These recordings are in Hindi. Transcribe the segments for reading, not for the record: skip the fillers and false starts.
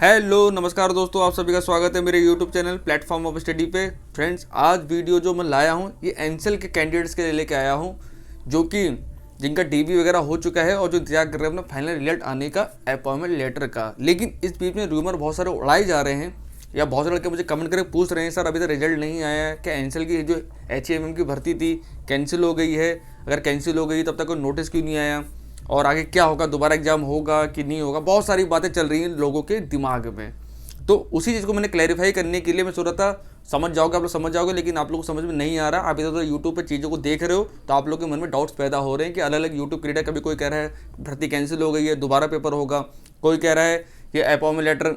हेलो नमस्कार दोस्तों, आप सभी का स्वागत है मेरे YouTube channel platform of study पे। फ्रेंड्स, आज वीडियो जो मैं लाया हूँ ये एनसेल के कैंडिडेट्स के लिए लेके आया हूँ, जो कि जिनका डीबी वगैरह हो चुका है और जो इंतजार कर रहे हैं अपना फाइनल रिजल्ट आने का, अपॉइंटमेंट लेटर का। लेकिन इस बीच में रूमर बहुत सारे उड़ाए जा रहे हैं, या बहुत सारे लड़के मुझे कमेंट करके पूछ रहे हैं, सर अभी तक रिजल्ट नहीं आया है, क्या एनसेल की जो HAMM की भर्ती थी कैंसिल हो गई है? अगर कैंसिल हो गई तब तक कोई नोटिस क्यों नहीं आया, और आगे क्या होगा, दोबारा एग्जाम होगा कि नहीं होगा? बहुत सारी बातें चल रही हैं लोगों के दिमाग में। तो उसी चीज़ को मैंने क्लैरिफाई करने के लिए मैं सोच रहा था, समझ जाओगे आप लोग, समझ जाओगे, लेकिन आप लोग को समझ में नहीं आ रहा। आप इधर उधर यूट्यूब पे चीज़ों को देख रहे हो तो आप लोग के मन में डाउट्स पैदा हो रहे हैं कि अलग अलग यूट्यूब क्रिएटर, कभी कोई कह रहा है भर्ती कैंसिल हो गई है, दोबारा पेपर होगा, कोई कह रहा है कि अपॉइंटमेंट लेटर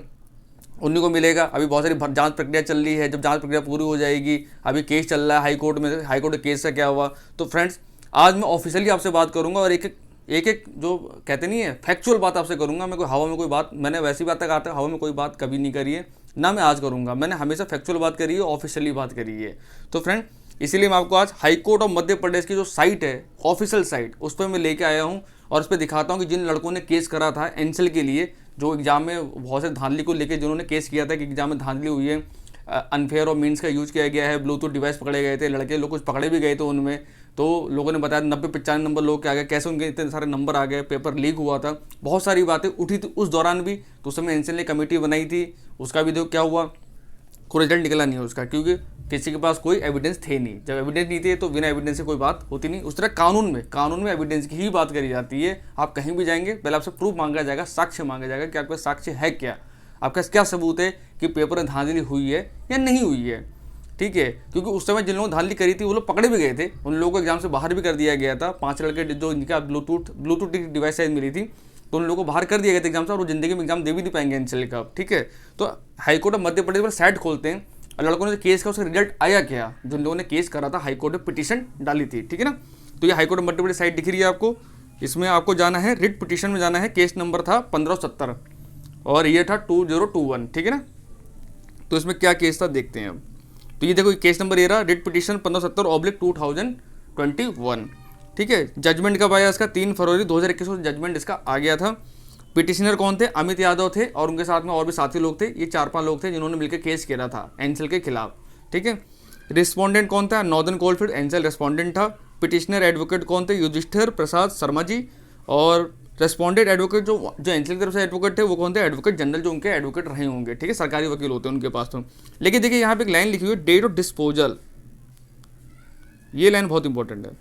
उन्हीं को मिलेगा। अभी बहुत सारी जांच प्रक्रिया चल रही है, जब जांच प्रक्रिया पूरी हो जाएगी, अभी केस चल रहा है हाई कोर्ट में, हाई कोर्ट के केस का क्या हुआ। तो फ्रेंड्स, आज मैं ऑफिशियली आपसे बात करूंगा और एक जो कहते नहीं है फैक्चुअल बात आपसे करूंगा। मैं कोई हवा में कोई बात, मैंने वैसी बात तक आता है, हवा में कोई बात कभी नहीं करी है, ना मैं आज करूंगा। मैंने हमेशा फैक्चुअल बात करी है, ऑफिशियली बात करी है। तो फ्रेंड, इसीलिए मैं आपको आज high court of Madhya Pradesh की जो साइट है, ऑफिशियल साइट, उस पर मैं लेके आया हूँ और उस पर दिखाता हूँ कि जिन लड़कों ने केस करा था एनसेल के लिए, जो एग्जाम में बहुत से धांधली को लेकर जिन्होंने केस किया था कि एग्जाम में धांधली हुई है, अनफेयर और मीन्स का यूज किया गया है, ब्लूटूथ डिवाइस पकड़े गए थे, लड़के लोग कुछ पकड़े भी गए थे उनमें। तो लोगों ने बताया 90-95 नंबर लोग के आ गए, कैसे उनके इतने सारे नंबर आ गए, पेपर लीक हुआ था, बहुत सारी बातें उठी थी उस दौरान भी। तो उस समय एनसेल ने कमेटी बनाई थी, उसका भी देखो क्या हुआ, कोई रिजल्ट निकला नहीं उसका, क्योंकि किसी के पास कोई एविडेंस थे नहीं। जब एविडेंस नहीं थे तो बिना एविडेंस से कोई बात होती नहीं। उस तरह कानून में एविडेंस की ही बात करी जाती है। आप कहीं भी जाएंगे पहले आपसे प्रूफ मांगा जाएगा, साक्ष्य मांगा जाएगा कि आपके पास साक्ष्य है क्या, आपके पास क्या सबूत है कि पेपर में धांधली हुई है या नहीं हुई है। ठीक है, क्योंकि उस समय जिन लोगों ने धांधली करी थी वो लोग पकड़े भी गए थे, उन लोगों को एग्जाम से बाहर भी कर दिया गया था। 5 लड़के जो इनका ब्लूटूथ की डिवाइस शायद मिली थी, तो उन लोगों को बाहर कर दिया गया था एग्जाम से, और वो जिंदगी में एग्जाम दे भी नहीं पाएंगे एनसेल का। ठीक है, तो हाईकोर्ट ऑफ मध्य प्रदेश पर साइट खोलते हैं, लड़कों ने केस का उसका रिजल्ट आया क्या, जिन लोगों ने केस करा था हाईकोर्ट में पिटीशन डाली थी। ठीक है ना, तो ये high court of Madhya Pradesh site दिख रही है आपको। इसमें आपको जाना है, रिट पिटीशन में जाना है, केस नंबर था 1570 और ये था 2021। ठीक है ना, तो इसमें क्या केस था देखते हैं अब। तो ये देखो केस नंबर ये रहा, रिट पिटीशन 1570/2021। ठीक है, जजमेंट कब आया इसका? 3 फरवरी 2021 को जजमेंट इसका आ गया था। पिटिशनर कौन थे? अमित यादव थे और उनके साथ में और भी साथी लोग थे। ये 4-5 लोग थे जिन्होंने मिलकर केस किया था एनसेल के खिलाफ। ठीक है, रिस्पोंडेंट कौन था? नॉर्दर्न कोलफील्ड एनसेल रिस्पोंडेंट था। पिटिशनर एडवोकेट कौन थे? युधिष्ठिर प्रसाद शर्मा जी। और रेस्पोंडेंट एडवोकेट जो एनसेल की तरफ से एडवोकेट थे वो कौन थे? एडवोकेट जनरल, जो उनके एडवोकेट रहे होंगे। ठीक है, सरकारी वकील होते हैं उनके पास तो। लेकिन देखिए यहाँ पे एक लाइन लिखी हुई है, डेट ऑफ डिस्पोजल। ये लाइन बहुत इंपॉर्टेंट है।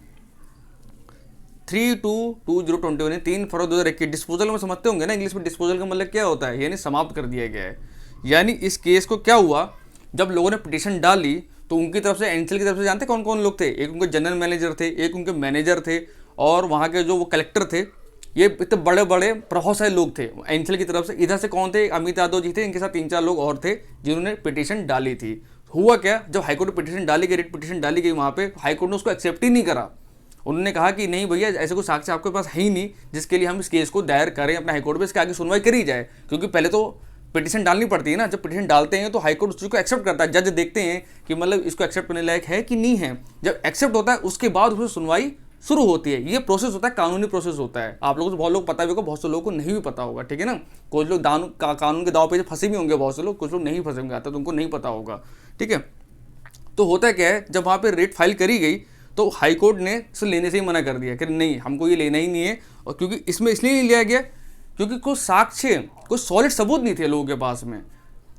3/2/2021, 3 फरवरी 2021। डिस्पोजल में समझते होंगे ना इंग्लिश में, डिस्पोजल का मतलब क्या होता है? यानी समाप्त कर दिया गया है। यानी इस केस को क्या हुआ, जब लोगों ने पिटीशन डाली तो उनकी तरफ से, एनसेल की तरफ से, जानते कौन कौन लोग थे? एक उनके जनरल मैनेजर थे, एक उनके मैनेजर थे, और वहाँ के जो वो कलेक्टर थे। ये इतने बड़े बड़े प्रभावशाली लोग थे एनसेल की तरफ से। इधर से कौन थे? अमित यादव जी थे, इनके साथ 3-4 लोग और थे जिन्होंने पिटीशन डाली थी। हुआ क्या, जब हाईकोर्ट में पिटीशन डाली गई, रिट पिटीशन डाली गई, वहाँ पे हाईकोर्ट ने उसको एक्सेप्ट ही नहीं करा। उन्होंने कहा कि नहीं भैया, ऐसे कोई साक्ष्य आपके पास है ही नहीं जिसके लिए हम इस केस को दायर करें अपने हाईकोर्ट में, इसके आगे सुनवाई करी जाए। क्योंकि पहले तो पिटीशन डालनी पड़ती है ना, जब पिटीशन डालते हैं तो हाईकोर्ट उस चीज़ को एक्सेप्ट करता है, जज देखते हैं कि मतलब इसको एक्सेप्ट करने लायक है कि नहीं है। जब एक्सेप्ट होता है उसके बाद उसमें सुनवाई शुरू होती है। ये प्रोसेस होता है, कानूनी प्रोसेस होता है। आप लोगों को बहुत लोग पता भी होगा, बहुत से लोगों को नहीं भी पता होगा। ठीक है ना, कुछ लोग कानून के दाव पे फंसे भी होंगे, बहुत से लोग, कुछ लोग नहीं फंसे होंगे, आता तो उनको नहीं पता होगा। ठीक है, तो होता क्या है, जब वहाँ पे रेट फाइल करी गई तो हाई कोर्ट ने इसे लेने से ही मना कर दिया कि नहीं, हमको ये लेना ही नहीं है। और क्योंकि इसमें इसलिए नहीं लिया गया क्योंकि कोई साक्ष्य, कोई सॉलिड सबूत नहीं थे लोगों के पास में।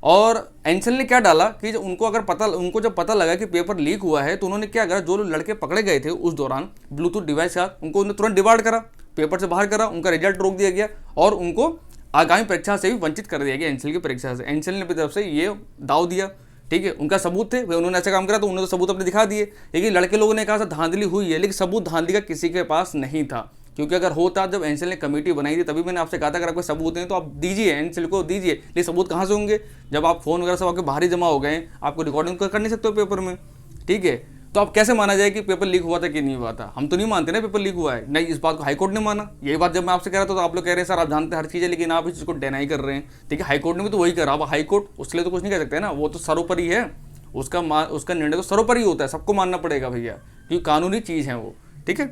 और एनसेल ने क्या डाला कि उनको जब पता लगा कि पेपर लीक हुआ है, तो उन्होंने क्या करा, जो लड़के पकड़े गए थे उस दौरान ब्लूटूथ डिवाइस का, उनको उन्होंने तुरंत डिबार्ड करा, पेपर से बाहर करा, उनका रिजल्ट रोक दिया गया और उनको आगामी परीक्षा से भी वंचित कर दिया गया, एनसेल की परीक्षा से। एनसेल ने अपनी तरफ से ये दाव दिया। ठीक है, उनका सबूत थे भाई, उन्होंने ऐसा काम करा तो उन्होंने तो सबूत अपने दिखा दिए। लेकिन लड़के लोगों ने कहा था धांधली हुई है, लेकिन सबूत धांधली का किसी के पास नहीं था। क्योंकि अगर होता, जब एनसेल ने कमेटी बनाई थी तभी मैंने आपसे कहा था अगर आपको सबूत हैं तो आप दीजिए, एनसेल को दीजिए। लेकिन सबूत कहाँ से होंगे जब आप फोन वगैरह सब आपके बाहर ही जमा हो गए, आपको रिकॉर्डिंग कर नहीं सकते हो पेपर में। ठीक है, तो आप कैसे माना जाए कि पेपर लीक हुआ था कि नहीं हुआ था? हम तो नहीं मानते ना पेपर लीक हुआ है। नहीं, इस बात को हाईकोर्ट ने माना। यही बात जब मैं आपसे कह रहा था तो आप लोग कह रहे हैं सर आप जानते हैं हर चीज़ है, लेकिन आप इस चीज़ को डिनाई कर रहे हैं। ठीक है, हाईकोर्ट ने भी तो वही करा। अब हाईकोर्ट उसके लिए तो कुछ नहीं कह सकते ना, वो तो सर्वोपरि है, उसका निर्णय तो सर्वोपरि होता है, सबको मानना पड़ेगा भैया, क्योंकि कानूनी चीज़ है वो। ठीक है,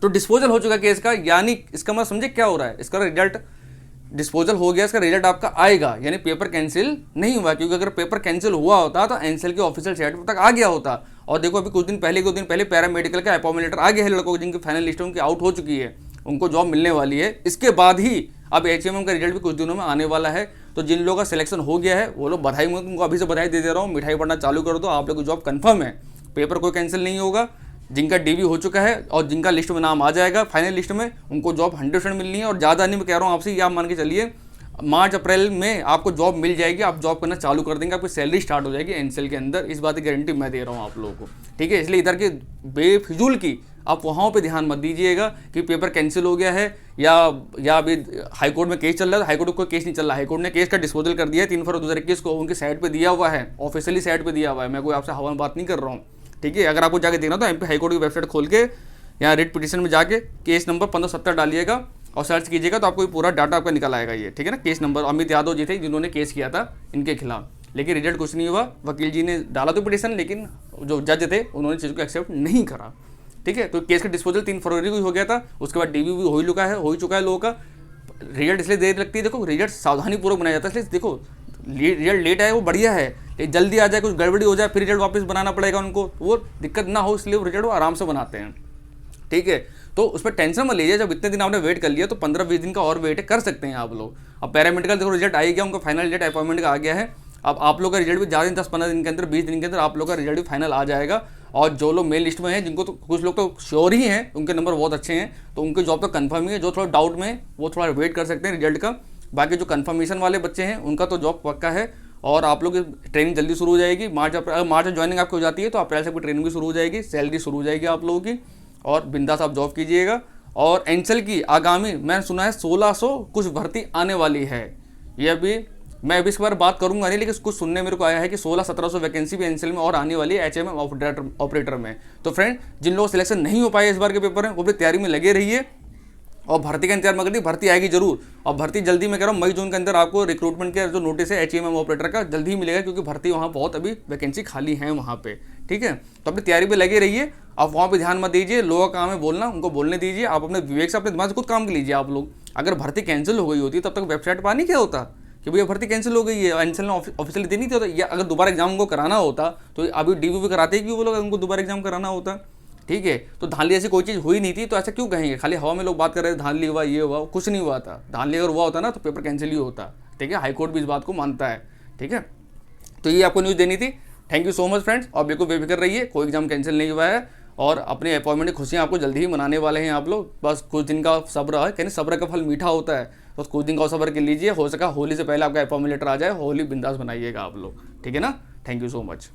तो डिस्पोजल हो चुका केस का, यानी इसका मतलब समझे क्या हो रहा है, इसका रिजल्ट डिस्पोजल हो गया, इसका रिजल्ट आपका आएगा, यानी पेपर कैंसिल नहीं हुआ। क्योंकि अगर पेपर कैंसिल हुआ होता तो एनसेल के ऑफिशियल साइट तक आ गया होता। और देखो अभी कुछ दिन पहले पैरामेडिकल का अपॉइंटमेंट लेटर आ गया है लड़कों को, जिनकी फाइनल लिस्ट उनकी आउट हो चुकी है, उनको जॉब मिलने वाली है। इसके बाद ही अब HMM का रिजल्ट भी कुछ दिनों में आने वाला है। तो जिन लोगों का सिलेक्शन हो गया है वो लोग बधाई, मैं तुमको अभी से बधाई दे रहा हूँ, मिठाई पढ़ना चालू कर दो, आप लोग की जॉब कन्फर्म है, पेपर कोई कैंसिल नहीं होगा। जिनका DV हो चुका है और जिनका लिस्ट में नाम आ जाएगा फाइनल लिस्ट में, उनको जॉब 100% मिलनी है। और ज़्यादा नहीं मैं कह रहा हूँ आपसे, ये आप मान के चलिए मार्च अप्रैल में आपको जॉब मिल जाएगी, आप जॉब करना चालू कर देंगे, आपकी सैलरी स्टार्ट हो जाएगी एनसेल के अंदर। इस बात की गारंटी मैं दे रहा हूँ आप लोगों को, ठीक है। इसलिए इधर के बेफिजूल की आप वहाँ पे ध्यान मत दीजिएगा कि पेपर कैंसिल हो गया है या अभी हाईकोर्ट में केस चल रहा है। हाईकोर्ट में कोई केस नहीं चल रहा, हाईकोर्ट ने केस का डिस्पोजल कर दिया है 3 फरवरी 2021 को, उनकी साइट पे दिया हुआ है, ऑफिशियली साइट पे दिया हुआ है। मैं कोई आपसे हवा में बात नहीं कर रहा हूँ, ठीक है। अगर आपको जाके देखना तो MP हाईकोर्ट की वेबसाइट खोल के यहाँ रिट पिटीशन में जाके केस नंबर 1570 डालिएगा और सर्च कीजिएगा तो आपको पूरा डाटा आपका निकल आएगा ये, ठीक है ना। केस नंबर अमित यादव जी थे जिन्होंने केस किया था इनके खिलाफ, लेकिन रिजल्ट कुछ नहीं हुआ। वकील जी ने डाला तो पिटीशन, लेकिन जो जज थे उन्होंने चीज़ को एक्सेप्ट नहीं करा, ठीक है। तो केस का डिस्पोजल 3 फरवरी को ही हो गया था। उसके बाद DV भी हो ही चुका है लोगों का। रिजल्ट इसलिए देर लगती है, देखो रिजल्ट सावधानीपूर्वक बनाया जाता है, इसलिए देखो रिजल्ट लेट आए वो बढ़िया है, लेकिन जल्दी आ जाए कुछ गड़बड़ी हो जाए फिर रिजल्ट वापस बनाना पड़ेगा उनको, वो दिक्कत ना हो, इसलिए वो रिजल्ट वो आराम से बनाते हैं, ठीक है। तो उस पर टेंशन मत लीजिए, जब इतने दिन आपने वेट कर लिया तो 15-20 दिन का और वेट कर सकते हैं आप लोग। अब पैरामेडिकल देखो रिजल्ट आ ही गया, उनका फाइनल रिजल्ट अपॉइंटमेंट का आ गया है। अब आप लोग का रिजल्ट भी ज़्यादा दिन 10-15 दिन के अंदर 20 दिन के अंदर आप लोग का रिजल्ट भी फाइनल आ जाएगा। और जो लोग मेल लिस्ट में हैं, जिनको तो कुछ लोग तो श्योर ही हैं, उनके नंबर बहुत अच्छे हैं, तो उनकी जॉब तो कंफर्म ही है। जो थोड़ा डाउट में वो थोड़ा वेट कर सकते हैं रिजल्ट का। बाकी जो कंफर्मेशन वाले बच्चे हैं उनका तो जॉब पक्का है और आप लोग की ट्रेनिंग जल्दी शुरू हो जाएगी। मार्च में ज्वाइनिंग आपकी हो जाती है तो अप्रैल से आपकी ट्रेनिंग भी शुरू हो जाएगी, सैलरी शुरू हो जाएगी आप लोगों की, और बिंदास आप जॉब कीजिएगा। और एनसेल की आगामी मैंने सुना है 1600 कुछ भर्ती आने वाली है। ये अभी मैं अभी इसके बारे में बात करूंगा नहीं, लेकिन कुछ सुनने मेरे को आया है कि 1600-1700 वैकेंसी भी एनसेल में और आने वाली है HMM ऑपरेटर में। तो फ्रेंड, जिन लोग सिलेक्शन नहीं हो पाए इस बार के पेपर में, वो अपनी तैयारी में लगे रहिए और भर्ती का इंतजार मत करिए, भर्ती आएगी जरूर। और भर्ती जल्दी, मैं कह रहा हूँ मई जून के अंदर आपको रिक्रूटमेंट का जो नोटिस है HMM ऑपरेटर का जल्दी ही मिलेगा, क्योंकि भर्ती वहाँ बहुत अभी वैकेंसी खाली है वहाँ पे, ठीक है। तो अपनी तैयारी पे लगे रहिए, आप वहाँ पे ध्यान मत दीजिए। लोगों का काम है बोलना, उनको बोलने दीजिए। आप अपने विवेक से, अपने दिमाग से खुद काम लीजिए। आप लोग अगर भर्ती कैंसिल हो गई होती तब तक वेबसाइट पर नहीं क्या होता कि भैया भर्ती कैंसिल हो गई है, एनसेल ने ऑफिशियली दे नहीं था, या अगर दोबारा एग्जाम उनको कराना होता तो अभी DV भी कराते ही क्यों वो लोग, उनको दोबारा एग्जाम कराना होता, ठीक है। तो धांधली ऐसी कोई चीज़ हुई नहीं थी, तो ऐसा क्यों कहेंगे। खाली हवा में लोग बात कर रहे थे धांधली हुआ, ये हुआ, कुछ नहीं हुआ था। धांधली अगर हुआ होता ना तो पेपर कैंसिल ही होता, ठीक है। हाईकोर्ट भी इस बात को मानता है, ठीक है। तो ये आपको न्यूज़ देनी थी। Thank you so much friends, और बिल्कुल बेफिक्र रहिए, कोई एग्जाम कैंसिल नहीं हुआ है और अपने अपॉइंटमेंट की खुशियाँ आपको जल्दी ही मनाने वाले हैं आप लोग। बस कुछ दिन का सब्र है, कहने सब्र का फल मीठा होता है, तो कुछ दिन का सब्र कर लीजिए। हो सका होली से पहले आपका अपॉइंटमेंट लेटर आ जाए, होली बिंदास बनाइएगा आप लोग, ठीक है ना। Thank you so much.